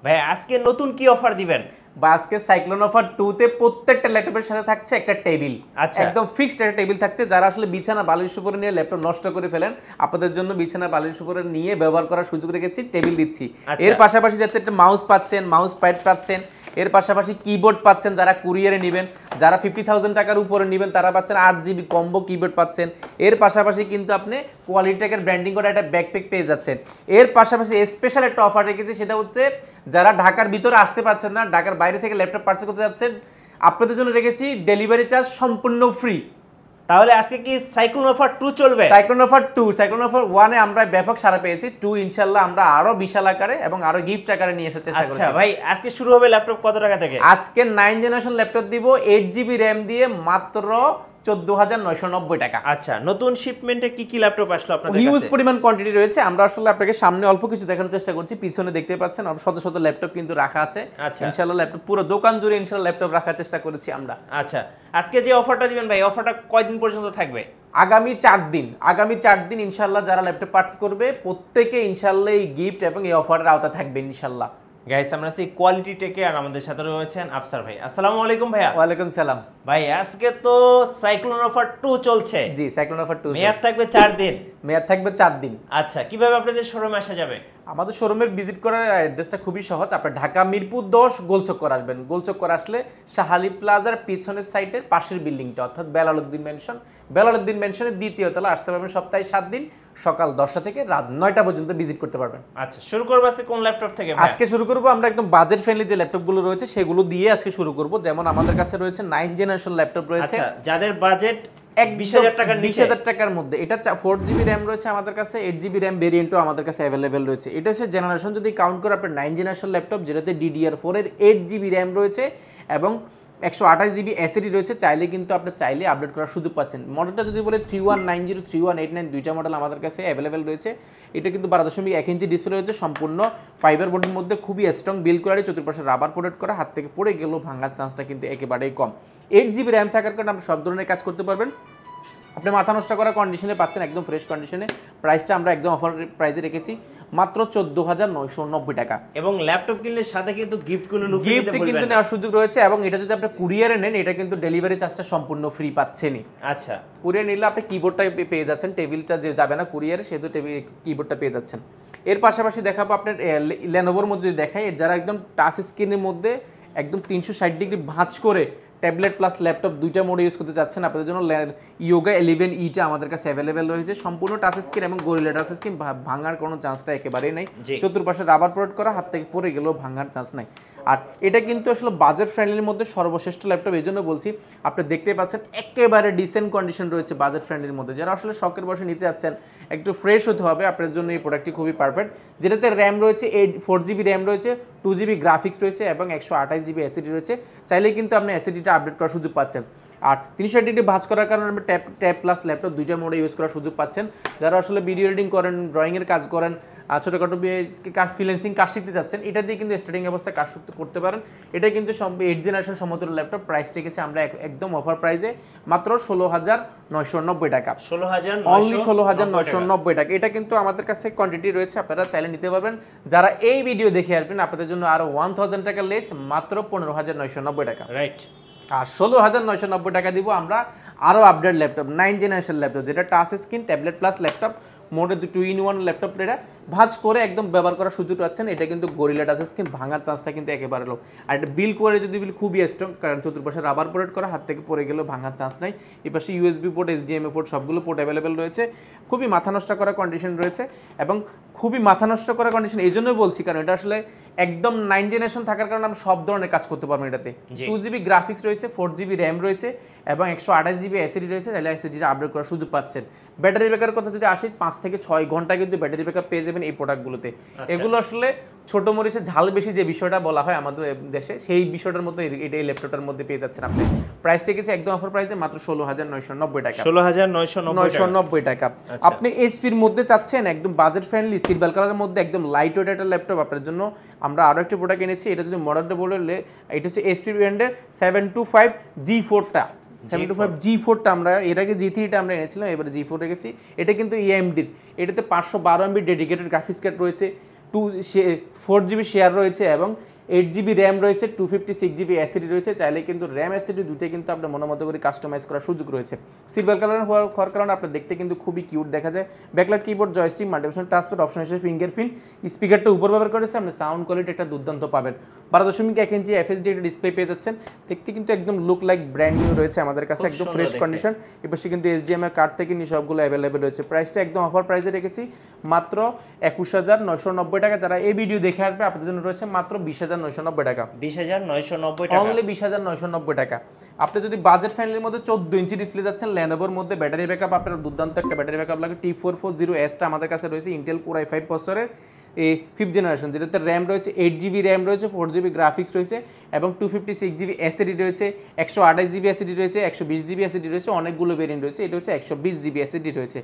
ভাই আজকে নতুন কি অফার দিবেন? বা আজকে সাইক্লোন অফার 2 তে প্রত্যেকটা ল্যাপটপের সাথে থাকছে একটা টেবিল। আচ্ছা। একদম ফিক্সড একটা টেবিল থাকছে। যারা আসলে বিছানা বালিশ উপরে নিয়ে ল্যাপটপ নষ্ট করে ফেলেন, আপনাদের জন্য বিছানা বালিশ উপরে নিয়ে ব্যবহার করার সুযোগ রেখেছি, টেবিল দিচ্ছি। আচ্ছা। এর পাশাপাশি যাচ্ছে একটা মাউস পাচ্ছেন, মাউস প্যাড পাচ্ছেন। এর পাশাপাশি কিবোর্ড পাচ্ছেন যারা কুরিয়ারে নেবেন, যারা 50,000 টাকার উপরে নেবেন তারা পাচ্ছেন 8 GB কম্বো কিবোর্ড পাচ্ছেন। এর পাশাপাশি কিন্তু আপনি কোয়ালিটি টেকের ব্র্যান্ডিং করা একটা ব্যাকপ্যাক পেয়ে যাচ্ছেন। এর পাশাপাশি স্পেশাল একটা অফার রেখেছি, সেটা হচ্ছে যারা ঢাকার ভিতরে আসতে পারছেন না, ঢাকার বাইরে থেকে ল্যাপটপ পারচেজ করতে যাচ্ছেন, আপনাদের জন্য রেখেছি ডেলিভারি চার্জ সম্পূর্ণ ফ্রি। তাহলে আজকে কি সাইক্লোন অফার 2 চলবে? সাইক্লোন অফার 2, সাইক্লোন অফার 1 এ আমরা ব্যাপক সাড়া পেয়েছি, 2 ইনশাআল্লাহ আমরা আরো বিশাল আকারে এবং আরো গিফট আকারে নিয়ে আসার চেষ্টা করছি। আচ্ছা ভাই, আজকে শুরু হবে ল্যাপটপ কত টাকা থেকে? আজকে 9 জেনারেশন ল্যাপটপ দিব 8 GB RAM দিয়ে মাত্র 14,990 টাকা। আচ্ছা, নতুন শিপমেন্টে কি কি ল্যাপটপ আসলো আপনাদের কাছে? হিউজ পরিমাণ কোয়ান্টিটি রয়েছে। আমরা আসলে আপনাকে সামনে অল্প কিছু দেখানোর চেষ্টা করছি, পিছনে দেখতে পাচ্ছেন আর শত শত ল্যাপটপ কিন্তু রাখা আছে। আচ্ছা। ইনশাআল্লাহ ল্যাপটপ পুরো দোকান জুড়ে ইনশাআল্লাহ ল্যাপটপ রাখার চেষ্টা করেছি আমরা। আচ্ছা, আজকে যে অফারটা দিবেন ভাই, অফারটা কয়দিন পর্যন্ত থাকবে? আগামী 4 দিন, আগামী 4 দিন ইনশাআল্লাহ যারা ল্যাপটপ পারচেজ করবে প্রত্যেকে ইনশাআল্লাহ এই গিফট এবং এই অফারের আওতা থাকবে ইনশাআল্লাহ। গাইস, আমরা সেই কোয়ালিটি টেকে আর আমাদের সাথে রয়েছেন আফসার ভাই। আসসালামু আলাইকুম ভাইয়া। ওয়ালাইকুম সালাম ভাই আজকে তো সাইক্লোন অফার 2 চলছে। জি, সাইক্লোন অফার 2 মেয়াদ থাকবে 4 দিন। মেয়াদ থাকবে 4 দিন। আচ্ছা, কিভাবে আপনাদের শোরুমে আসা যাবে? আমাদের শোরুমের ভিজিট করার অ্যাড্রেসটা খুবই সহজ। আপনি ঢাকা মিরপুর 10 গোলচক্কর আসবেন। গোলচক্কর আসলে শাহালি প্লাজার পিছনের সাইডের পাশের বিল্ডিংটা, অর্থাৎ বেলালউদ্দিন মেনশন। বেলালউদ্দিন মেনশনের দ্বিতীয় তলা আসতে পারবেন সপ্তাহে 7 দিন, সকাল 10টা থেকে রাত 9টা পর্যন্ত ভিজিট করতে পারবেন। আচ্ছা, শুরু করব আজকে কোন ল্যাপটপ থেকে ভাই? আজকে শুরু করব আমরা একদম বাজেট ফ্রেন্ডলি যে ল্যাপটপগুলো রয়েছে সেগুলো দিয়ে আজকে শুরু করব। যেমন আমাদের কাছে রয়েছে 9 জেনারেশন ল্যাপটপ রয়েছে। আচ্ছা, যাদের বাজেট 20,000 টাকার নিচে, 20,000 টাকার মধ্যে, এটা 4 GB RAM রয়েছে আমাদের কাছে, 8 GB RAM ভেরিয়েন্টও আমাদের কাছে অ্যাভেলেবেল রয়েছে। এটা হচ্ছে জেনারেশন যদি কাউন্ট করে আপনার 9 জেনারেশন ল্যাপটপ, যেটাতে DDR4 এর 8 GB RAM রয়েছে এবং 128 GB SSD রয়েছে। চাইলে কিন্তু আপনি চাইলে আপডেট করার সুযোগ পাচ্ছেন। মডেলটা যদি বলে 3190, 3189 দুইটা মডেল আমাদের কাছে অ্যাভেলেবেল রয়েছে। এটা কিন্তু 12.1 ইঞ্চি ডিসপ্লে রয়েছে, সম্পূর্ণ ফাইবার বোর্ডের মধ্যে, খুবই স্ট্রং বিল্ড কোয়ালিটি, চতুর্পাশে রাবার প্রোটেক্ট করা, হাত থেকে পড়ে গেলেও ভাঙার চান্সটা কিন্তু একেবারেই কম। 8 GB RAM থাকার কারণে আপনি সব ধরনের কাজ করতে পারবেন। আপনি মাথা নষ্ট করা কন্ডিশনে পাচ্ছেন, একদম ফ্রেশ কন্ডিশনে। প্রাইসটা আমরা একদম অফার প্রাইসে রেখেছি মাত্র 14,990 টাকা। এবং ল্যাপটপ কিনলে সাথে কিন্তু গিফটগুলো লুকিয়ে দিতে বলবেন, কিন্তু নেওয়ার সুযোগ রয়েছে। এবং এটা যদি আপনি কুরিয়ারে নেন, এটা কিন্তু ডেলিভারি চার্জটা সম্পূর্ণ ফ্রি পাচ্ছেনই। আচ্ছা, কুরিয়ার নিলে আপনি কিবোর্ডটা পেয়ে যাচ্ছেন, টেবিলটা যে যাবে না কুরিয়ারে, সেহেতু কিবোর্ডটা পেয়ে যাচ্ছেন। এর পাশাপাশি দেখাবো আপনার লেনোভোর মধ্যে যদি দেখাই, যারা একদম টাচ স্ক্রিনের মধ্যে একদম 360 ডিগ্রি ভাঁজ করে ট্যাবলেট প্লাস ল্যাপটপ দুইটা মোডে ইউজ করতে চাচ্ছেন, আপনাদের জন্য ইয়োগা 11E আমাদের কাছে অ্যাভেলেবেল রয়েছে। সম্পূর্ণ টাচ স্ক্রিন এবং গরিলা টাচ স্ক্রিন, ভাঙার কোনো চান্সটা একেবারেই নেই। চতুর্পাশে রাবার প্রোটেক্ট করা, হাত থেকে পড়ে গেলেও ভাঙার চান্স নাই। আর এটা কিন্তু আসলে বাজেট ফ্রেন্ডলির মধ্যে সর্বশ্রেষ্ঠ ল্যাপটপ। এই জন্য বলছি, আপনি দেখতে পাচ্ছেন একেবারে ডিসেন্ট কন্ডিশন রয়েছে বাজেট ফ্রেন্ডলির মধ্যে। যারা আসলে শখের বসে নিতে যাচ্ছেন, একটু ফ্রেশ হতে হবে, আপনার জন্য এই প্রোডাক্টটি খুবই পারফেক্ট। যেটাতে র্যাম রয়েছে 4 GB র্যাম রয়েছে, 2 GB গ্রাফিক্স রয়েছে এবং 128 GB SSD রয়েছে। চাইলেই কিন্তু আপনি SSDটা আপডেট করার সুযোগ পাচ্ছেন। আর 360 ডিগ্রি ভাঁজ করার কারণে আপনি ট্যাব প্লাস ল্যাপটপ দুইটা মোডে ইউজ করার সুযোগ পাচ্ছেন। যারা আসলে ভিডিও এডিটিং করেন, ড্রয়িংয়ের কাজ করেন, ছোটোখাটো ফ্রিল্যান্সিং কাজ শিখতে চাচ্ছেন, এটা দিয়ে কিন্তু স্টার্টিং অবস্থায় কাজ করতে পারেন। এটা কিন্তু 8 জেনারেশন সমতুল্য ল্যাপটপ। প্রাইস রেখেছি আমরা একদম অফার প্রাইসে মাত্র 16,990 টাকা। অনলি 16,990 টাকা। এটা কিন্তু আমাদের কাছে কোয়ান্টিটি রয়েছে, আপনারা চাইলে নিতে পারবেন। যারা এই ভিডিও দেখে আসবেন, আপনাদের জন্য আরো 1000 টাকা লেস, মাত্র 15,990 টাকা। রাইট। আর 16,990 টাকা দিব আমরা আরও আপডেট ল্যাপটপ, 9 জেনারেশন ল্যাপটপ, যেটা touch screen, tablet plus laptop, মোটে 2-in-1 ল্যাপটপ। এটা ভাঁজ করে একদম ব্যবহার করার সুযোগ পাচ্ছেন। এটা কিন্তু গরিলা টাচ স্ক্রিন, ভাঙার চান্সটা কিন্তু একেবারে লো। আর এটা বিল করে যদি খুবই স্ট্রং, কারণ চতুর্পাশে রাবার প্রোটেক্ট করা, হাত থেকে পড়ে গেলেও ভাঙার চান্স নাই। এই পাশে USB পোর্ট, HDMI পোর্ট, সবগুলো পোর্ট অ্যাভেলেবেল রয়েছে। খুবই মাথা নষ্ট করা কন্ডিশন রয়েছে এবং খুবই মাথা নষ্ট করা কন্ডিশন এই জন্যই বলছি, কারণ এটা আসলে একদম 9 জেনারেশন থাকার কারণে আমরা সব ধরনের কাজ করতে পারবো। এটাতে 2 GB গ্রাফিক্স রয়েছে, 4 GB RAM রয়েছে এবং 128 GB SSD রয়েছে। তাহলে SSDটা আপডেট করার সুযোগ পাচ্ছেন। ব্যাটারি ব্যাকআপের কথা যদি আসি, 5 থেকে 6 ঘন্টা কিন্তু ব্যাটারি ব্যাকআপ পেয়ে যাবেন এই প্রোডাক্টগুলোতে। এগুলো আসলে ছোট মরিচে ঝাল বেশি যে বিষয়টা বলা হয় আমাদের দেশে, সেই বিষয়টার মধ্যে এটা এই ল্যাপটপটার মধ্যে পেয়ে যাচ্ছেন আপনি। প্রাইসটা গেছে একদম অফার প্রাইসে মাত্র 16,990 টাকা। 16,990 টাকা। আপনি এইচপির মধ্যে চাচ্ছেন একদম বাজেট ফ্রেন্ডলি সিলভার কালারের মধ্যে একদম লাইট ওয়েট একটা ল্যাপটপ, আপনার জন্য আমরা আরো একটা প্রোডাক্ট এনেছি। এটা যদি মডেলটা বললে, এটা হচ্ছে এইচপি ব্র্যান্ডের 725G4টা। 725G4টা আমরা এর আগে G3টা আমরা এনেছিলাম, এবারে G4 রেখেছি। এটা কিন্তু AMD-র, এটাতে 512 MB ডেডিকেটেড গ্রাফিক্স কার্ড রয়েছে, 4GB শেয়ার রয়েছে এবং 8GB র্যাম রয়েছে, 256GB এসএসডি রয়েছে। চাইলে কিন্তু র্যাম এসএসডি দুটোই কিন্তু আপনার মনোমতো করে কাস্টমাইজ করার সুযোগ রয়েছে। সিলভার কালার হওয়ার কারণে আপনার দেখতে কিন্তু খুবই কিউট দেখা যায়। Backlight keyboard, joystick, multifunction touchpad, option হিসেবে ফিঙ্গারপ্রিন্ট, স্পিকারটা উপর ব্যবহার করেছে। আপনি সাউন্ড কোয়ালিটি একটা দুর্দান্ত পাবেন। 12.1 ইঞ্চি এফএসডি একটা ডিসপ্লে পেয়ে যাচ্ছেন। দেখতে কিন্তু একদম লুক লাইক ব্র্যান্ড নিউ রয়েছে আমাদের কাছে, একদম ফ্রেশ কন্ডিশন। এপাশে কিন্তু এইচডিএমআই কার্ড থেকে নিয়ে সবগুলো অ্যাভেলেবেল রয়েছে। প্রাইসটা একদম অফার প্রাইসে রেখেছি মাত্র 21,990 টাকা। যারা এই ভিডিও দেখে আসবে আপনাদের জন্য রয়েছে মাত্র 20,990 টাকা। 20,990 টাকা, অনলি 20,990 টাকা। আপনি যদি বাজেট ফ্রেন্ডলির মধ্যে 14 ইঞ্চি ডিসপ্লে যাচ্ছেন, ল্যানোভোর মধ্যে ব্যাটারি ব্যাকআপ আপনার দুর্দান্ত একটা ব্যাটারি ব্যাকআপ লাগে। T440S টা আমাদের কাছে রয়েছে, ইন্টেল কোর i5 প্রসেসরের এই 5th জেনারেশন, যেটাতে র্যাম রয়েছে 8GB র্যাম রয়েছে, 4GB গ্রাফিক্স রয়েছে এবং 256GB এসএসডি রয়েছে, 128GB এসএসডি রয়েছে, 120GB এসএসডি রয়েছে, অনেকগুলো ভেরিয়েন্ট রয়েছে। এটা হচ্ছে 120GB এসএসডি রয়েছে।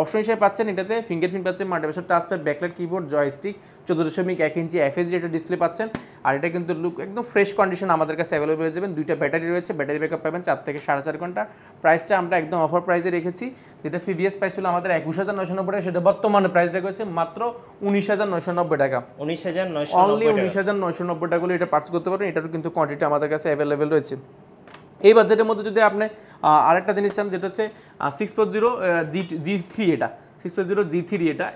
অপশন হিসেবে পাচ্ছেন এটাতে ফিঙ্গারপ্রিন্ট পাচ্ছেন, মাল্টিপ্যাশন টাচপ্যাড, ব্যাকলাইট কিবোর্ড, জয়স্টিক, 14.1 ইঞ্চি এফএসডি একটা ডিসপ্লে পাচ্ছেন। আর এটা কিন্তু লুক একদম ফ্রেশ কন্ডিশন আমাদের কাছে অ্যাভেলেবল হয়ে যাবেন। দুইটা ব্যাটারি রয়েছে, ব্যাটারি ব্যাকআপ পাবেন 4 থেকে 4.5 ঘন্টা। প্রাইসটা আমরা একদম অফার প্রাইসে রেখেছি, যেটা প্রিভিয়াস প্রাইস ছিল আমাদের 21,990 টাকা, সেটা বর্তমানে প্রাইস রাখা হয়েছে মাত্র 19,990 টাকা। 19,990 অনলি 19,990 টাকা হলে এটা পারচেজ করতে পারবেন। এটারও কিন্তু কোয়ান্টিটি আমাদের কাছে অ্যাভেলেবেল রয়েছে। এই বাজেটের মধ্যে যদি আপনি আরেকটা জিনিস চান, যেটা হচ্ছে 640 G3, এটা 640 G3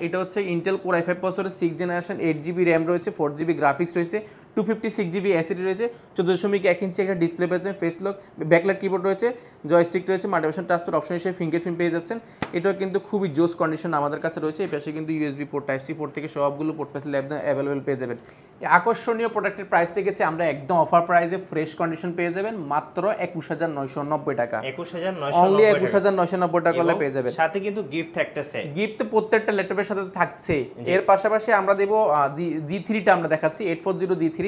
এটা হচ্ছে ইন্টেল কোর i5 প্রসেসরের 6th জেনারেশন, 8GB র্যাম রয়েছে, 4GB গ্রাফিক্স রয়েছে, 256GB এসএসডি রয়েছে, 14.1 ইঞ্চি একটা ডিসপ্লে পেয়েছেন, ফেস লক, ব্যাকলাইট কিবোর্ড রয়েছে, জয়স্টিক রয়েছে, মাল্টিপ্যাশন টাচপ্যাড, অপশন হিসেবে ফিঙ্গারপ্রিন্ট পেয়ে যাচ্ছেন। এটাও কিন্তু খুবই জোস কন্ডিশন আমাদের কাছে রয়েছে। এই পাশে কিন্তু USB port, type C port থেকে সবগুলো পোর্ট ফ্যাসিলিটি অ্যাভেলেবেল পেয়ে যাবেন। এই আকর্ষণীয় প্রোডাক্টের প্রাইস রেখেছে আমরা একদম অফার প্রাইসে, ফ্রেশ কন্ডিশন পেয়ে যাবেন মাত্র 21,990 টাকা। 21,990 অনলি 21,990 টাকা হলে পেয়ে যাবেন। সাথে কিন্তু গিফট থাকতেছে। গিফট তো প্রত্যেকটা ল্যাপটপের সাথে থাকছে। এর পাশাপাশি আমরা দেব G3 টা আমরা দেখাচ্ছি, 840 G3,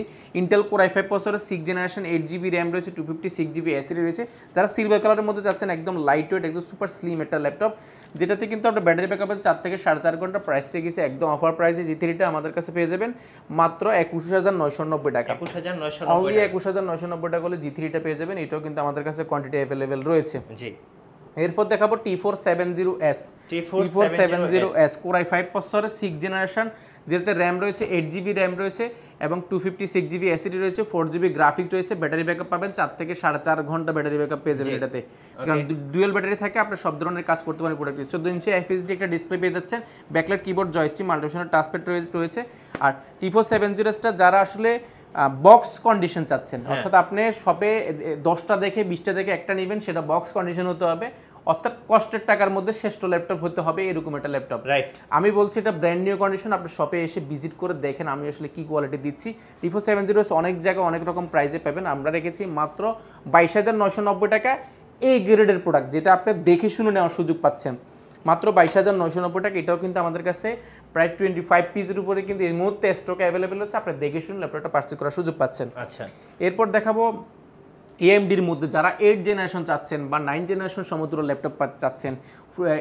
ইন্টেল কোর i5 প্রসেসরের 6th জেনারেশন, 8GB র্যাম রয়েছে, 256GB এসএসডি রয়েছে। যারা সিলভার কালারের মধ্যে চাচ্ছেন একদম লাইট ওয়েট, একদম সুপার স্লিম একটা ল্যাপটপ, যেটাতে কিন্তু আপনার ব্যাটারি ব্যাকআপ 4 থেকে 4.5 ঘন্টা। প্রাইস রেখেছে একদম অফার প্রাইসে। G3 টা আমাদের কাছে পেয়ে যাবেন মাত্র 21,990 টাকা। 21,990 অনলি 21,990 টাকা হলে G3 টা পেয়ে যাবেন। এটাও কিন্তু আমাদের কাছে কোয়ান্টিটি অ্যাভেলেবেল রয়েছে। জি। এরপর দেখাবো T470S। T470S কোর i5 প্রসেসরের 6th জেনারেশন, যেটাতে র্যাম রয়েছে 8GB র্যাম রয়েছে এবং 256GB এসএসডি রয়েছে, 4GB গ্রাফিক্স রয়েছে, ব্যাটারি ব্যাকআপ পাবেন 4 থেকে 4.5 ঘন্টা ব্যাটারি ব্যাকআপ পেয়ে যাবেন এটাতে। কারণ ডুয়াল ব্যাটারি থাকে, আপনি সব ধরনের কাজ করতে পারেন প্রোডাক্টে। 14 ইঞ্চি এফএসডি একটা ডিসপ্লে পেয়ে যাচ্ছেন, backlight keyboard, joystick, multifunctional touchpad রয়েছে। আর T470S টা যারা আসলে বক্স কন্ডিশন চাচ্ছেন, অর্থাৎ আপনি শপে 10টা দেখে 20টা দেখে একটা নেবেন, সেটা বক্স কন্ডিশন হতে হবে, অর্থাৎ কষ্টের টাকার মধ্যে শ্রেষ্ঠ ল্যাপটপ হতে হবে, এরকম একটা ল্যাপটপ। রাইট। আমি বলছি এটা ব্র্যান্ড নিউ কন্ডিশন, আপনি শপে এসে ভিজিট করে দেখেন আমি আসলে কি কোয়ালিটি দিচ্ছি। T470S অনেক জায়গায় অনেক রকম প্রাইসে পাবেন, আমরা রেখেছি মাত্র 22,990 টাকা। এই গ্রেডের প্রোডাক্ট, যেটা আপনি দেখে শুনে নেওয়ার সুযোগ পাচ্ছেন মাত্র 22,990 টাকা। এটাও কিন্তু আমাদের কাছে প্রায় 25 পিসের উপরে কিন্তু এই মুহূর্তে স্টক অ্যাভেলেবেল আছে, আপনি দেখে শুনে ল্যাপটপটা পারচেজ করার সুযোগ পাচ্ছেন। আচ্ছা। এরপর দেখাবো AMDর মধ্যে যারা 8th জেনারেশন চাচ্ছেন বা 9th জেনারেশন সমতুল্য ল্যাপটপ চাচ্ছেন,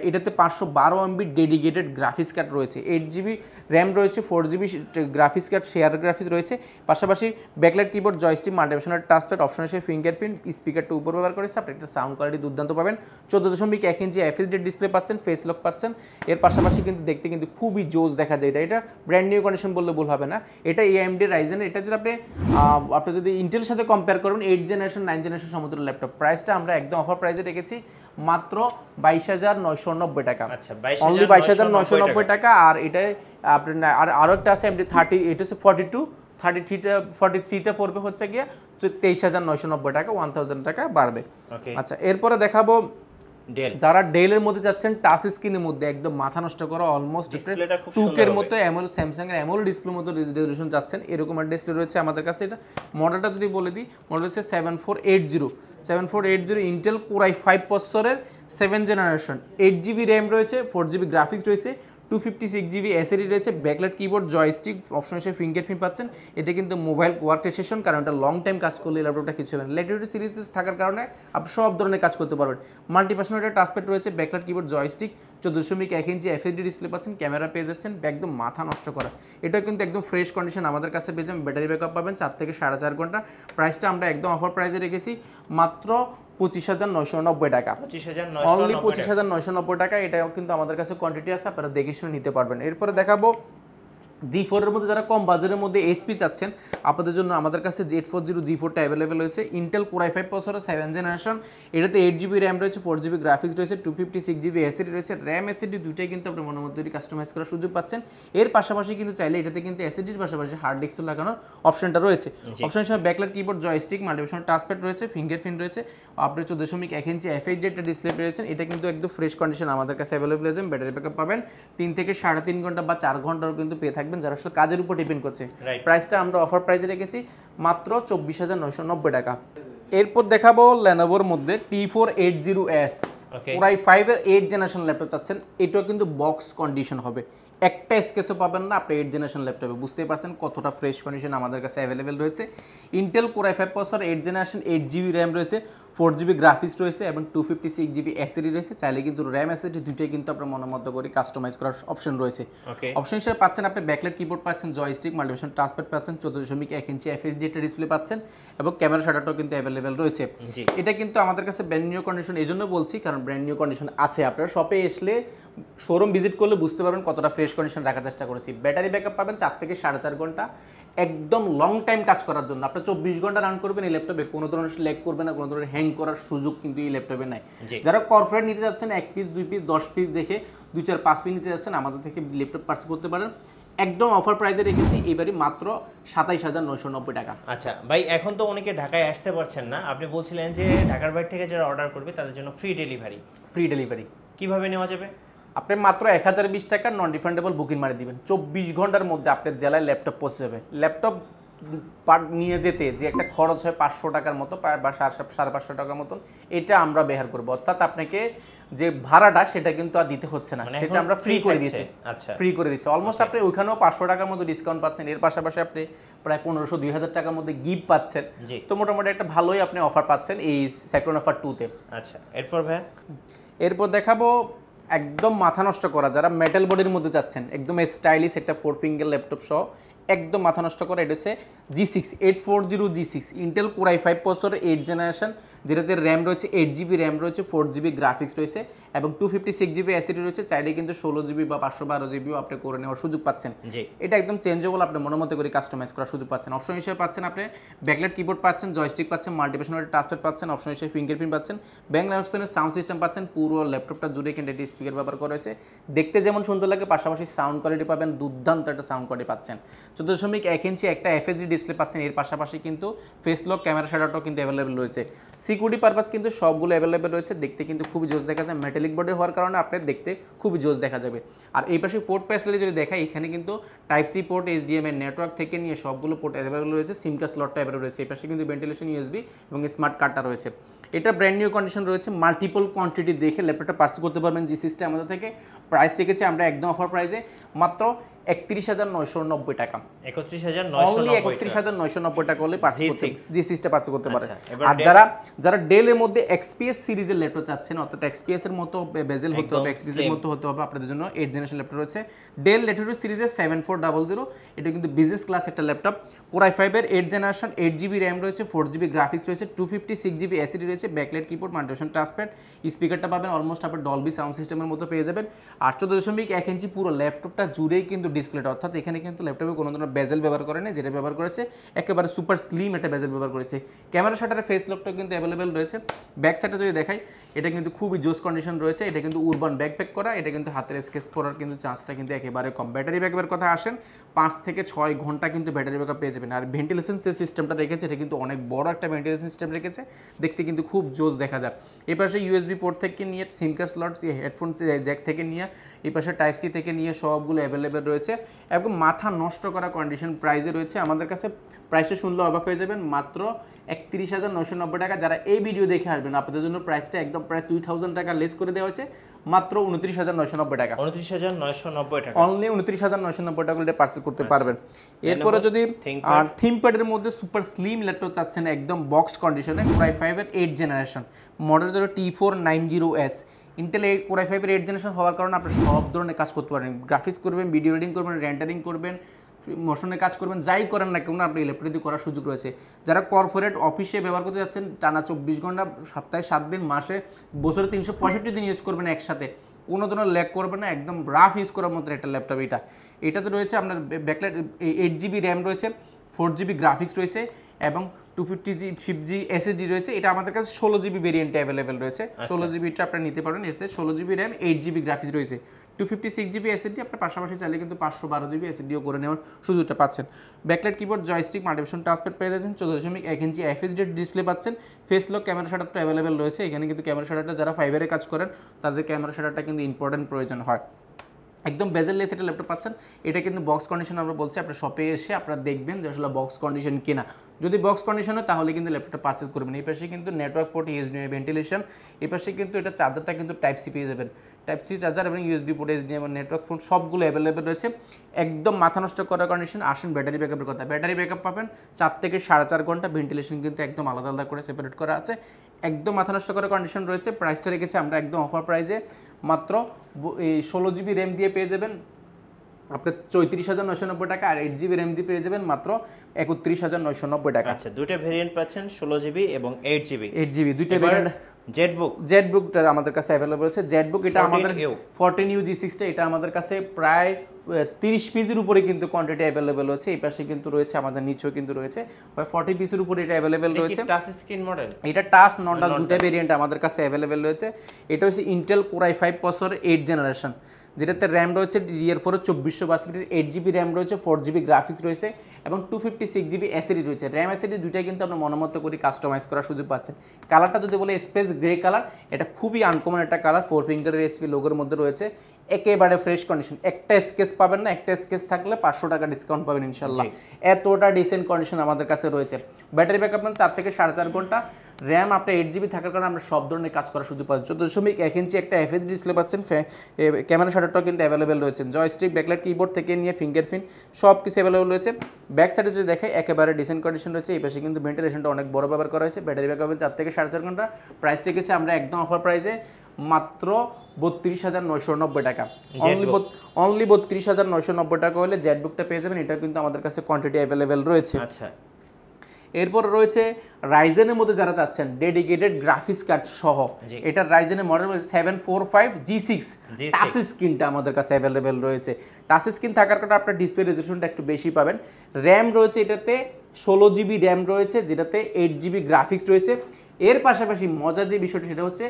এটাতে 512 MB ডেডিকেটেড গ্রাফিক্স কার্ড রয়েছে, 8GB র্যাম রয়েছে, 4GB graphics card share graphics রয়েছে, পাশাপাশি ব্যাকলাইট কিবোর্ড, জয়স্টিক, মাল্টিপ্যাশনাল টাচপ্যাড, অপশন হিসেবে ফিঙ্গারপ্রিন্ট, স্পিকারটা উপর ব্যবহার করেছে। আপনি একটা সাউন্ড কোয়ালিটি দুর্দান্ত পাবেন। 14.1 ইঞ্চি এফএসডি ডিসপ্লে পাচ্ছেন, ফেস লক পাচ্ছেন। এর পাশাপাশি কিন্তু দেখতে কিন্তু খুবই জোস দেখা যায়। এটা ব্র্যান্ড নিউ কন্ডিশন বললে ভুল হবে না। এটা AMD Ryzen, এটা যদি আপনি যদি ইন্টেলের সাথে কম্পেয়ার করবেন, 8th জেনারেশন 9th জেনারেশন সমতুল্য ল্যাপটপ, প্রাইসটা আমরা একদম অফার প্রাইসে রেখেছি মাত্র 22,990 টাকা। আচ্ছা, অনলি 22,990 টাকা। আর এটাই আপনার আরো একটা আছে AMD 30, এটা হচ্ছে 43টা পড়বে হচ্ছে গিয়ে 23,990 টাকা, 1000 টাকা বাড়বে। আচ্ছা, এরপরে দেখাবো যারা ডেলের মধ্যে যাচ্ছেন টাচ স্ক্রিনের মধ্যে একদম মাথা নষ্ট করা, অলমোস্ট টুকের মতো এমন স্যামসাং এর এমন ডিসপ্লের মতো রেজোলিউশন যাচ্ছেন, এরকম একটা ডিসপ্লে রয়েছে আমাদের কাছে। এটা মডেলটা যদি বলে দিই, মডেল হচ্ছে 7480 ইন্টেল কোর i5 প্রসেসরের 7th জেনারেশন, 8GB র্যাম রয়েছে, 4GB গ্রাফিক্স রয়েছে, 256GB এসএসডি রয়েছে, ব্যাকলাইট কিবোর্ড, জয়স্টিক, অপশন হিসেবে ফিঙ্গারপ্রিন্ট পাচ্ছেন। এটা কিন্তু মোবাইল ওয়ার্ক স্টেশন, কারণ এটা লং টাইম কাজ করলে ল্যাপটপটা কিছু হবে না। ল্যাটিটিউড সিরিজ থাকার কারণে আপনি সব ধরনের কাজ করতে পারবেন। মাল্টিপার্সোনাল একটা টাচপ্যাড রয়েছে, ব্যাকলাইট কিবোর্ড, জয়স্টিক, 14.1 ইঞ্চি এফএসডি ডিসপ্লে পাচ্ছেন, ক্যামেরা পেয়ে যাচ্ছেন, একদম মাথা নষ্ট করা। এটা কিন্তু একদম ফ্রেশ কন্ডিশন আমাদের কাছে পেয়ে যাবেন। ব্যাটারি ব্যাকআপ পাবেন 4 থেকে 4.5 ঘন্টা। প্রাইসটা আমরা একদম অফার প্রাইসে রেখেছি মাত্র 25,990 টাকা। অনলি 25,990 টাকা। এটাও কিন্তু আমাদের কাছে কোয়ান্টিটি আছে, আপনারা দেখে শুনে নিতে পারবেন। এরপরে দেখাবো G4 এর মধ্যে যারা কম বাজারের মধ্যে এইচপি চাচ্ছেন আপনাদের জন্য আমাদের কাছে Z40 G4টা অ্যাভেলেবেল রয়েছে Intel core i5 processor 7 generation, এটাতে 8GB র্যাম রয়েছে, 4GB গ্রাফিক্স রয়েছে, 256GB এসএসডি রয়েছে, র্যাম এসএসডি দুইটাই কিন্তু আপনি মনের মতো কাস্টমাইজ করার সুযোগ পাচ্ছেন। এর পাশাপাশি কিন্তু চাইলে এটাতে কিন্তু এসএসডির পাশাপাশি হার্ড ডিস্কও লাগানোর অপশনটা রয়েছে। অপশন হিসেবে backlight keyboard, joystick, multifunction touchpad রয়েছে, ফিঙ্গারপ্রিন্ট রয়েছে, আপনি 14.1 ইঞ্চি এফএইচডি একটা ডিসপ্লে পেয়েছেন। এটা কিন্তু একদম ফ্রেশ কন্ডিশন আমাদের কাছে অ্যাভেলেবেল আছে। ব্যাটারি ব্যাকআপ পাবেন 3 থেকে 3.5 ঘন্টা বা 4 ঘন্টাও কিন্তু পেয়ে থাকবেন, যারা আসলে কাজের উপর ডিপেন্ড করছে। প্রাইসটা আমরা অফার প্রাইসে রেখেছি মাত্র 24,990 টাকা। এরপর দেখাবো লেনোভোর মধ্যে T480S Core i5 এর 8 জেনারেশন ল্যাপটপ চাচ্ছেন, এটাও কিন্তু বক্স কন্ডিশন হবে, একটা স্কেচও পাবেন না আপনি 8 জেনারেশন ল্যাপটপে। বুঝতেই পারছেন কতটা ফ্রেশ কন্ডিশন আমাদের কাছে অ্যাভেলেবেল রয়েছে। Intel core i5 processor 8 generation, 8GB RAM রয়েছে, 4GB গ্রাফিক্স রয়েছে এবং 256GB এসএসডি রয়েছে। চাইলে কিন্তু র্যাম এসএসডি দুইটাই কিন্তু আপনার মনের মতো করে কাস্টমাইজ করার অপশন রয়েছে। অপশন হিসেবে পাচ্ছেন আপনি ব্যাকলাইট কিবোর্ড পাচ্ছেন, জয়স্টিক, মাল্টিফাংশন টাচপ্যাড পাচ্ছেন, 14.1 ইঞ্চি এফএইচডি একটা ডিসপ্লে পাচ্ছেন এবং ক্যামেরা শাটারটাও কিন্তু অ্যাভেলেবেল রয়েছে। এটা কিন্তু আমাদের কাছে ব্র্যান্ড নিউ কন্ডিশন এই জন্য বলছি কারণ ব্র্যান্ড নিউ কন্ডিশন আছে, আপনারা শপে আসলে শোরুম ভিজিট করলে বুঝতে পারবেন কতটা ফ্রেশ কন্ডিশন রাখার চেষ্টা করেছি। ব্যাটারি ব্যাকআপ পাবেন 4 থেকে 4.5 ঘন্টা, একদম লং টাইম কাজ করার জন্য। আপনি 24 ঘন্টা রান করবেন এই ল্যাপটপে, কোনো ধরনের ল্যাগ করবে না, কোনো ধরনের হ্যাং করার সুযোগ কিন্তু এই ল্যাপটপে নাই। যারা কর্পোরেট নিতে যাচ্ছেন 1 পিস 2 পিস 10 পিস দেখে 2 4 5 পিস নিতে যাচ্ছেন আমাদের থেকে ল্যাপটপ পারচেজ করতে পারেন। একদম অফার প্রাইসে রেখেছি এবারে মাত্র 27,990 টাকা। আচ্ছা ভাই, এখন তো অনেকে ঢাকায় আসতে পারছেন না, আপনি বলছিলেন যে ঢাকার বাইরে থেকে যারা অর্ডার করবে তাদের জন্য ফ্রি ডেলিভারি। ফ্রি ডেলিভারি কিভাবে নেওয়া যাবে? আপনি মাত্র 1020 টাকা নন রিফান্ডেবল বুকিং মারি দিবেন, 24 ঘন্টার মধ্যে আপনার জেলায় ল্যাপটপ পৌঁছে যাবে। ল্যাপটপ নিয়ে যেতে যে একটা খরচ হয় 500 টাকার মতো বা 550 টাকার মতন, এটা আমরা বের করবো। অর্থাৎ আপনাকে যে ভাড়াটা সেটা কিন্তু আর দিতে হচ্ছে না, সেটা আমরা ফ্রি করে দিয়েছি। আচ্ছা, ফ্রি করে দিচ্ছি। অলমোস্ট আপনি ওইখানেও 500 টাকার মতো ডিসকাউন্ট পাচ্ছেন, এর পাশাপাশি আপনি প্রায় 1500-2000 টাকার মধ্যে গিফট পাচ্ছেন। তো মোটামুটি একটা ভালোই আপনি অফার পাচ্ছেন এই সাইক্লোন অফার 2-তে। আচ্ছা, এরপর ভাই এরপর দেখাবো একদম মাথা নষ্ট করা, যারা মেটাল বডির মধ্যে যাচ্ছেন, একদম স্টাইলিশ একটা 4 ফিঙ্গার ল্যাপটপ সহ একদম মাথা নষ্ট করা, এটা হচ্ছে G6 840 G6 Intel core i5 প্রসেসরের 8 জেনারেশন, যেটাতে র্যাম রয়েছে 8GB র্যাম রয়েছে, 4GB গ্রাফিক্স রয়েছে এবং 256GB এসএসডি রয়েছে। চাইলে কিন্তু 16GB বা 512GBও আপনি করে নেওয়ার সুযোগ পাচ্ছেন। এটা একদম চেঞ্জেবল, আপনি মনের মতো করে কাস্টমাইজ করার সুযোগ পাচ্ছেন। অপশন হিসেবে পাচ্ছেন আপনি ব্যাকলাইট কিবোর্ড পাচ্ছেন, জয়স্টিক পাচ্ছেন, মাল্টিফাংশনাল টাচপ্যাড পাচ্ছেন, অপশন হিসেবে ফিঙ্গারপ্রিন্ট পাচ্ছেন, ব্যাং অপশনের সাউন্ড সিস্টেম পাচ্ছেন। পুরো ল্যাপটপটা জুড়ে কিন্তু এটি স্পিকার ব্যবহার করা হয়েছে, দেখতে যেমন সুন্দর লাগে পাশাপাশি সাউন্ড কোয়ালিটি পাবেন, দুর্দান্ত একটা সাউন্ড কোয়ালিটি পাচ্ছেন। 14.1 ইঞ্চি একটা এফএসডি ডিসপ্লে পাচ্ছেন, এর পাশাপাশি কিন্তু ফেস লক ক্যামেরা শাটারটাও কিন্তু অ্যাভেলেবেল রয়েছে। সিকিউরিটি পারপাস কিন্তু সবগুলো অ্যাভেলেবেল রয়েছে, দেখতে কিন্তু খুবই জোস দেখা যায়। মেটালিক বডি হওয়ার কারণে আপনার দেখতে খুবই জোস দেখা যাবে। আর এই পাশে পোর্ট প্যাসেলে যদি দেখাই, এখানে কিন্তু type C port, HDMI network থেকে নিয়ে সবগুলো পোর্ট অ্যাভেলেবেল রয়েছে, সিম কার্ড স্লটটা অ্যাভেলেবেল রয়েছে। এই পাশে কিন্তু ভেন্টিলেশন ইউএসবি এবং স্মার্ট কার্ডটা রয়েছে। এটা ব্র্যান্ড নিউ কন্ডিশন রয়েছে, মাল্টিপল কোয়ান্টিটি দেখে ল্যাপটপটা পারচেজ করতে পারবেন G6টা আমাদের থেকে। প্রাইস রেখেছি আমরা একদম অফার প্রাইসে মাত্র 31,990 টাকা। 31,990 টাকা হলে G6টা পারচেজ করতে পারেন। আর যারা ডেলের মধ্যে XPS সিরিজের ল্যাপটপ চাচ্ছেন, অর্থাৎ XPS এর মতো বেজেল হতে হবে, XPS এর মতো হতে হবে, আপনাদের জন্য 8 জেনারেশন ল্যাপটপ রয়েছে। ডেল ল্যাটিটিউড সিরিজের 7400, এটা কিন্তু বিজনেস ক্লাস একটা ল্যাপটপ। কোর i5 এর 8 জেনারেশন, 8GB র্যাম রয়েছে, 4GB গ্রাফিক্স রয়েছে, 256GB এসএসডি রয়েছে, ব্যাকলাইট কিবোর্ড, মাল্টিফাংশন টাচপ্যাড, স্পিকারটা পাবেন অলমোস্ট আপনি ডলবি সাউন্ড সিস্টেমের মতো পেয়ে যাবেন। 14.1 ইঞ্চি পুরো ল্যাপটপটা জুড়েই কিন্তু ডিসপ্লেটা, অর্থাৎ এখানে কিন্তু ল্যাপটপে কোনো ধরনের বেজেল ব্যবহার করে না, যেটা ব্যবহার করেছে একেবারে সুপার স্লিম একটা বেজেল ব্যবহার করেছে। ক্যামেরা শাটারের ফেস লকটাও কিন্তু অ্যাভেলেবেল রয়েছে। ব্যাক সাইডটা যদি দেখাই, এটা কিন্তু খুবই জোস কন্ডিশন রয়েছে। এটা কিন্তু উরবান ব্যাকপ্যাক করা, এটা কিন্তু হাতের স্কেচ পড়ার কিন্তু চান্সটা কিন্তু একেবারে কম। ব্যাটারি ব্যাকআপের কথা আসেন, 5 থেকে 6 ঘন্টা কিন্তু ব্যাটারি ব্যাকআপ পেয়ে যাবেন। আর ভেন্টিলেশন যে সিস্টেমটা রেখেছে, এটা কিন্তু অনেক বড় একটা ভেন্টিলেশন সিস্টেম রেখেছে, দেখতে কিন্তু খুব জোস দেখা যায়। এই পাশে ইউএসবি পোর্ট থেকে নিয়ে সিম কার্ড স্লট, হেডফোন জ্যাক থেকে নিয়ে, এই পাশে টাইপ সি থেকে নিয়ে সবগুলো অ্যাভেলেবেল রয়েছে এবং মাথা নষ্ট করা কন্ডিশন প্রাইসে রয়েছে আমাদের কাছে। প্রাইসটা শুনলে অবাক হয়ে যাবেন, মাত্র 31,990 টাকা। যারা এই ভিডিও দেখে আসবেন আপনাদের জন্য প্রাইসটা একদম প্রায় 2000 টাকা লেস করে দেওয়া হয়েছে, মাত্র 29,990 টাকা। 29,990 টাকা, অনলি 29,990 টাকা এটা পারচেজ করতে পারবেন। এরপরে যদি থিমপ্যাডের মধ্যে সুপার স্লিম ল্যাপটপ চাচ্ছেন একদম বক্স কন্ডিশনে, কোর i5 এর 8 জেনারেশন, মডেল হলো T490S, ইন্টেল কোর i5 এর 8 জেনারেশন হওয়ার কারণে আপনি সব ধরনের কাজ করতে পারেন। গ্রাফিক্স করবেন, ভিডিও এডিটিং করবেন, রেন্ডারিং করবেন, মোশনের কাজ করবেন, যাই করেন না কেন আপনি ল্যাপটপ দিয়ে করার সুযোগ রয়েছে। যারা কর্পোরেট অফিসে ব্যবহার করতে যাচ্ছেন টানা 24 ঘন্টা, সপ্তাহে 7 দিন, মাসে বছরে 365 দিন ইউজ করবেন একসাথে, কোনো ধরনের ল্যাগ করবে না, একদম রাফ ইউজ করার মতো একটা ল্যাপটপ এটা। এটাতে রয়েছে আপনার ব্যাকলাইট 8GB র্যাম রয়েছে, 4GB গ্রাফিক্স রয়েছে এবং 256G SSD রয়েছে। এটা আমাদের কাছে 16GB ভেরিয়েন্টে অ্যাভেলেবেল রয়েছে। 16GBটা আপনারা নিতে পারেন। এতে 16GB র্যাম, 8GB গ্রাফিক্স রয়েছে, 256GB SSD। আপনার পাশাপাশি চাইলে কিন্তু 512GB SSDও করে নেওয়ার সুযোগটা পাচ্ছেন। ব্যাকলাইট কিবোর্ড, জয়স্টিক, মাল্টিভিশন টাচপ্যাড পেয়ে যাচ্ছেন, 14.1 ইঞ্চি FHD ডিসপ্লে পাচ্ছেন। ফেস লক ক্যামেরা শাটারটা অ্যাভেলেবেল রয়েছে। এখানে কিন্তু ক্যামেরা শাটারটা যারা ফাইবারে কাজ করেন তাদের ক্যামেরা শাটারটা কিন্তু ইম্পর্টেন্ট প্রয়োজন হয়। একদম বেজেললেস একটা ল্যাপটপ পাচ্ছেন। এটা কিন্তু বক্স কন্ডিশন আমরা বলছি, আপনার শপে এসে আপনারা দেখবেন যে আসলে বক্স কন্ডিশন কিনা। যদি বক্স কন্ডিশন হয় তাহলে কিন্তু ল্যাপটপটা পারচেজ করবেন। এই পাশে কিন্তু নেটওয়ার্ক পোর্ট, HDMI ভেন্টিলেশন, এই পাশে কিন্তু এটা চার্জারটা কিন্তু টাইপ সি পেয়ে যাবেন। টাইপ সি চার্জার এবং USB port, HDMI, network port সবগুলো অ্যাভেলেবেল রয়েছে। একদম মাথা নষ্ট করার কন্ডিশন। আসেন ব্যাটারি ব্যাকআপের কথা। ব্যাটারি ব্যাকআপ পাবেন 4 থেকে 4.5 ঘন্টা। ভেন্টিলেশন কিন্তু একদম আলাদা আলাদা করে সেপারেট করা আছে। একদম মাথা নষ্ট করার কন্ডিশন রয়েছে। প্রাইসটা রেখেছি আমরা একদম অফার প্রাইসে, মাত্র 16GB র্যাম দিয়ে পেয়ে যাবেন আপনার 34,990 টাকা, আর 8GB র্যাম দিয়ে পেয়ে যাবেন মাত্র 31,990 টাকা। আচ্ছা, দুটো ভেরিয়েন্ট পাচ্ছেন 16GB এবং 8GB। 8GB দুইটা ভেরিয়েন্ট। জেটবুকটা আমাদের কাছে অ্যাভেলেবল আছে। জেটবুক এটা আমাদের 14U G6টা, এটা আমাদের কাছে প্রায় 30 পিসের উপরে কিন্তু কোয়ান্টিটি অ্যাভেলেবল আছে। এই পাশে কিন্তু রয়েছে, আমাদের নিচেও কিন্তু রয়েছে, 40 পিসের উপরে এটা অ্যাভেলেবল রয়েছে। টাচ স্ক্রিন মডেল, এটা টাচ নন টাচ দুটো ভেরিয়েন্ট আমাদের কাছে অ্যাভেলেবল রয়েছে। এটা হচ্ছে Intel core i5 processor 8 generation, যেটাতে র্যাম রয়েছে DDR4 2462, 8GB র্যাম রয়েছে, 4GB গ্রাফিক্স রয়েছে এবং 256GB SSD রয়েছে। র্যাম SSD দুইটাই কিন্তু আপনি মনোমতো করে কাস্টমাইজ করার সুযোগ পাচ্ছেন। কালারটা যদি বলে স্পেস গ্রে কালার, এটা খুবই আনকমন একটা কালার, 4 ফিঙ্গারের SP লোগোর মধ্যে রয়েছে। একেবারে ফ্রেশ কন্ডিশন, একটা স্কেচ পাবেন না, একটা স্কেচ থাকলে 500 টাকা ডিসকাউন্ট পাবেন ইনশাল্লাহ। এতটা ডিসেন্ট কন্ডিশন আমাদের কাছে রয়েছে। ব্যাটারি ব্যাকআপ 4 থেকে 4.5 ঘন্টা। র্যাম আপনার 8GB থাকার কারণে আমরা সব ধরনের কাজ করার সুযোগ পাচ্ছি। 14.1 ইঞ্চি একটা FHD ডিসপ্লে পাচ্ছেন। ক্যামেরা শাটারটাও কিন্তু অ্যাভেলেবেল রয়েছে। জয়স্টিক, ব্যাকলাইট কিবোর্ড থেকে নিয়ে ফিঙ্গারপ্রিন্ট সব কিছু অ্যাভেলেবেল রয়েছে। ব্যাক সাইডে যদি দেখে একেবারে ডিসেন্ট কন্ডিশন রয়েছে। এই পাশে কিন্তু ভেন্টিলেশনটা অনেক বড় ব্যবহার করা হয়েছে। ব্যাটারি ব্যাকআপ 4 থেকে 4.5 ঘন্টা। প্রাইস রেখেছি আমরা একদম অফার প্রাইসে মাত্র 32,990 টাকা। অনলি 32,990 টাকা হলে জেটবুকটা পেয়ে যাবেন। এটা কিন্তু আমাদের কাছে কোয়ান্টিটি অ্যাভেলেবেল রয়েছে। আচ্ছা, এরপর রয়েছে রাইজেনের মধ্যে যারা চাচ্ছেন ডেডিকেটেড গ্রাফিক্স কার্ড সহ, এটা রাইজেনের মডেল 745 G6 টাচ স্ক্রিনটা আমাদের কাছে অ্যাভেলেবেল রয়েছে। টাচ স্ক্রিন থাকার কারণে আপনার ডিসপ্লে রেজলিউশনটা একটু বেশি পাবেন। র্যাম রয়েছে এটাতে 16GB র্যাম রয়েছে, যেটাতে 8GB গ্রাফিক্স রয়েছে। এর পাশাপাশি মজার যে বিষয়টি সেটা হচ্ছে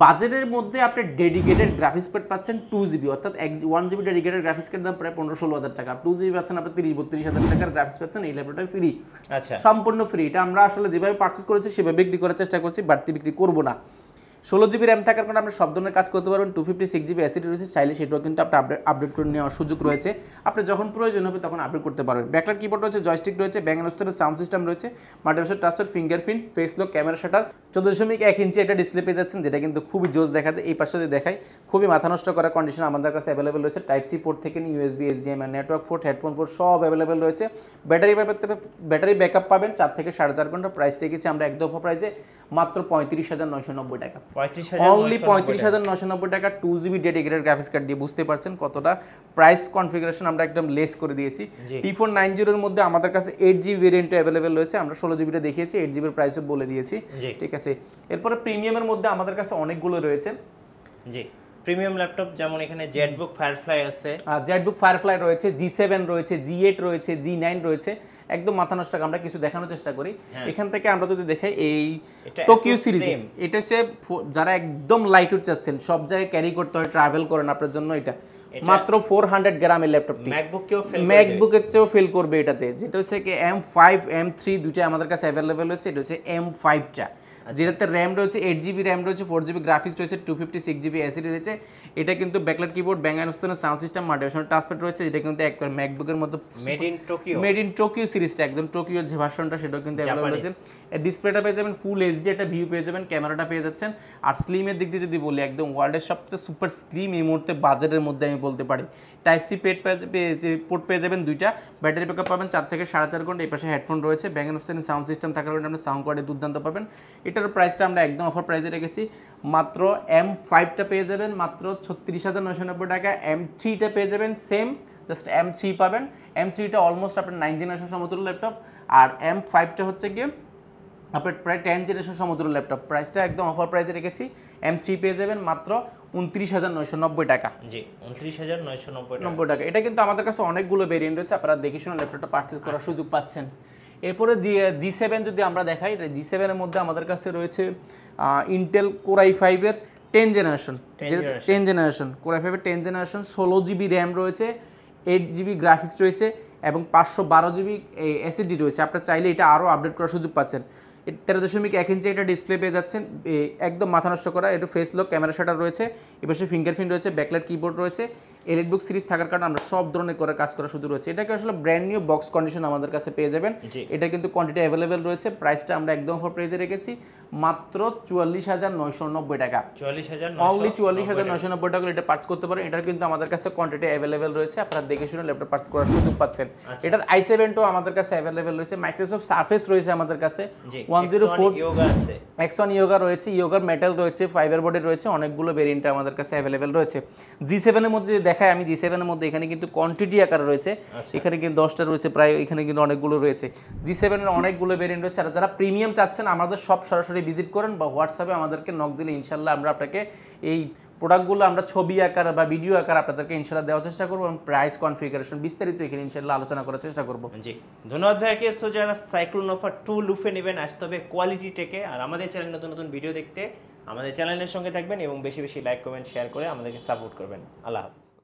বাজেটের মধ্যে আপনি ডেডিকেটেড গ্রাফিক্স কার্ড পাচ্ছেন 2GB, অর্থাৎ 1GB ডেডিকেটেড গ্রাফিক্স কার্ড দাম প্রায় 15-16 হাজার টাকা। 2GB পাচ্ছেন আপনি 30-32 হাজার টাকার গ্রাফিক্স পাচ্ছেন। এই ল্যাপটপটা ফ্রি, আচ্ছা, সম্পূর্ণ ফ্রি। এটা আমরা আসলে যেভাবে পারচেজ করেছি সেভাবে বিক্রি করার চেষ্টা করছি, বাড়তি বিক্রি করব না। 16GB র্যাম থাকার কারণে আপনি সব ধরনের কাজ করতে পারবেন। 256GB SSD রয়েছে, চাইলে সেটাও কিন্তু আপনি আপডেট করে নেওয়ার সুযোগ রয়েছে। আপনি যখন প্রয়োজন হবে তখন আপডেট করতে পারবেন। ব্যাকলাইট কিবোর্ড রয়েছে, জয়স্টিক রয়েছে, bang and storage sound system রয়েছে, multivision touchpad, fingerprint, face lock, camera shutter, 14.1 ইঞ্চি একটা ডিসপ্লে পেয়ে যাচ্ছেন, যেটা কিন্তু খুবই জোস দেখা যায়। এই পাশে যদি দেখাই, খুবই মাথা নষ্ট করা কন্ডিশন আমাদের কাছে অ্যাভেলেবেল রয়েছে। টাইপ সি পোর্ট থেকে নিয়ে USB, HDMI, network port, headphone port সব অ্যাভেলেবেল রয়েছে। ব্যাটারি ব্যাকআপ পাবেন 4 থেকে 4.5 ঘন্টা। প্রাইস রেখেছি আমরা একদম অফার প্রাইসে মাত্র 35,990 টাকা। অনলি 35,990 টাকা 2GB ডেডিকেটেড গ্রাফিক্স কার্ড দিয়ে। বুঝতে পারছেন কতটা প্রাইস কনফিগারেশন আমরা একদম লেস করে দিয়েছি। T490 এর মধ্যে আমাদের কাছে 8GB ভেরিয়েন্ট অ্যাভেলেবেল রয়েছে। আমরা 16GBটা দেখিয়েছি, 8GB এর প্রাইসও বলে দিয়েছি, ঠিক আছে। এরপরে প্রিমিয়ামের মধ্যে আমাদের কাছে অনেকগুলো রয়েছে। জি, প্রিমিয়াম ল্যাপটপ যেমন এখানে জেটবুক ফায়ারফ্লাই আছে, জেটবুক ফায়ারফ্লাই রয়েছে, G7 রয়েছে, G8 রয়েছে, G9 রয়েছে। একদম মাথা নষ্ট, আমরা কিছু দেখানোর চেষ্টা করি। এখান থেকে আমরা যদি দেখাই এই টোকিও সিরিজ, এটা হচ্ছে যারা একদম লাইট ওয়েট চাচ্ছেন, সব জায়গায় ক্যারি করতে হয়, ট্রাভেল করেন, আপনার জন্য এটা মাত্র 400 গ্রামের ল্যাপটপটি ম্যাকবুকের চেয়েও ফেল করবে এটাতে। যেটা হচ্ছে কি M5 M3 দুইটা আমাদের কাছে অ্যাভেলেবেল রয়েছে। এটা হচ্ছে M5টা, যেটাতে র্যাম রয়েছে 8GB র্যাম রয়েছে, 4GB গ্রাফিক্স রয়েছে, 256GB SSD রয়েছে। এটা কিন্তু backlight keyboard, bang and storage sound system, multivision touchpad রয়েছে। এটা কিন্তু একবার ম্যাকবুকের মতো মেড ইন টোকিও সিরিজটা, একদম টোকিও যে ভার্সনটা সেটাও কিন্তু অ্যাভেলেবল রয়েছে। ডিসপ্লেটা পেয়ে যাবেন ফুল HD একটা ভিউ পেয়ে যাবেন, ক্যামেরাটা পেয়ে যাচ্ছেন। আর স্লিমের দিক দিয়ে যদি বলি, একদম ওয়ার্ল্ডের সবচেয়ে সুপার স্লিম এই মুহূর্তে বাজেটের মধ্যে আমি বলতে পারি। টাইপ সি পোর্ট পেয়ে যাবেন দুইটা। ব্যাটারি ব্যাকআপ পাবেন 4 থেকে 4.5 ঘন্টা। এই পাশে হেডফোন রয়েছে, bang and storage sound system থাকার কারণে আপনি সাউন্ড কোয়ালিটি দুর্দান্ত পাবেন। এটার প্রাইসটা আমরা একদম অফার প্রাইসে রেখেছি, মাত্র M5টা পেয়ে যাবেন মাত্র 36,990 টাকা। M3টা পেয়ে যাবেন সেম, জাস্ট M3 পাবেন। M3টা অলমোস্ট আপনার 9 জেনারেশন সমতুল্য ল্যাপটপ, আর M5টা হচ্ছে গিয়ে আপনার প্রায় 10 জেনারেশন সমতুল্য ল্যাপটপ। প্রাইসটা একদম অফার প্রাইসে রেখেছি। M3 পেয়ে যাবেন মাত্র 29,990 টাকা। জি 29,990 টাকা। 90 টাকা। এটা কিন্তু আমাদের কাছে অনেকগুলো ভেরিয়েন্ট রয়েছে, আপনারা দেখে শুনে ল্যাপটপটা পারচেজ করার সুযোগ পাচ্ছেন। এরপরে G7 যদি আমরা দেখাই, G7 এর মধ্যে আমাদের কাছে রয়েছে ইন্টেল কোর i5 এর 10 জেনারেশন, 10 জেনারেশন কোর i5 এর 10 জেনারেশন, 16 জিবি র্যাম রয়েছে, 8 জিবি গ্রাফিক্স রয়েছে এবং 512 জিবি এসএসডি রয়েছে। আপনারা চাইলে এটা আরও আপডেট করার সুযোগ পাচ্ছেন। 13.1 ইঞ্চি এটা ডিসপ্লে পেয়ে যাচ্ছেন, একদম মাথা নষ্ট করা। এটা ফেস লক ক্যামেরা শাটার রয়েছে, এপাশে ফিঙ্গারপ্রিন্ট রয়েছে, ব্যাকলাইট কিবোর্ড রয়েছে। এলিটবুক সিরিজ থাকার কারণে আমরা সব ধরনের করে কাজ করার সুযোগ রয়েছে। এটাকে আসলে ব্র্যান্ড নিউ বক্স কন্ডিশন আমাদের কাছে পেয়ে যাবেন। এটা কিন্তু কোয়ান্টিটি অ্যাভেলেবেল রয়েছে। প্রাইসটা আমরা একদম অফার প্রাইসে রেখেছি মাত্র 44,990 টাকা। অনলি 44,990 টাকা এটা পার্চ করতে পারেন। এটার কিন্তু আমাদের কাছে কোয়ান্টিটি অ্যাভেলেবেল রয়েছে, আপনারা দেখে শুনে ল্যাপটপ পার্চ করার সুযোগ পাচ্ছেন। এটার i7 ও আমাদের কাছে অ্যাভেলেবেল রয়েছে, মাইক্রোসফট সারফেস রয়েছে আমাদের কাছে, 104 ইয়োগা আছে, X1 ইয়োগা রয়েছে, ইয়োগার মেটাল রয়েছে, ফাইবার বডি রয়েছে, অনেকগুলো ভেরিয়েন্ট আমাদের কাছে অ্যাভেলেবেল রয়েছে। G7 এর মধ্যে যদি দেখাই আমি, G7 এর মধ্যে এখানে কিন্তু কোয়ান্টিটি আকারে রয়েছে, এখানে কিন্তু 10টা রয়েছে প্রায়, এখানে কিন্তু অনেকগুলো রয়েছে। G7 এর অনেকগুলো ভেরিয়েন্ট রয়েছে। আর যারা প্রিমিয়াম চাচ্ছেন আমাদের সব সরাসরি ভিজিট করেন বা হোয়াটসঅ্যাপে আমাদেরকে নক দিলে ইনশাল্লাহ আমরা আপনাকে এই প্রোডাক্টগুলো আমরা ছবি আকার বা ভিডিও আকার আপনাদেরকে ইনশাল্লাহ দেওয়ার চেষ্টা করবো এবং প্রাইস কনফিগারেশন বিস্তারিত এখানে ইনশাল্লাহ আলোচনা করার চেষ্টা করবো। জি ধন্যবাদ ভাইকে। সো যারা সাইক্লোন অফার 2 লুফে নেবেন আসতে হবে কোয়ালিটি টেকে। আর আমাদের চ্যানেল নতুন নতুন ভিডিও দেখতে আমাদের চ্যানেলের সঙ্গে থাকবেন এবং বেশি বেশি লাইক কমেন্ট শেয়ার করে আমাদেরকে সাপোর্ট করবেন। আল্লাহ হাফেজ।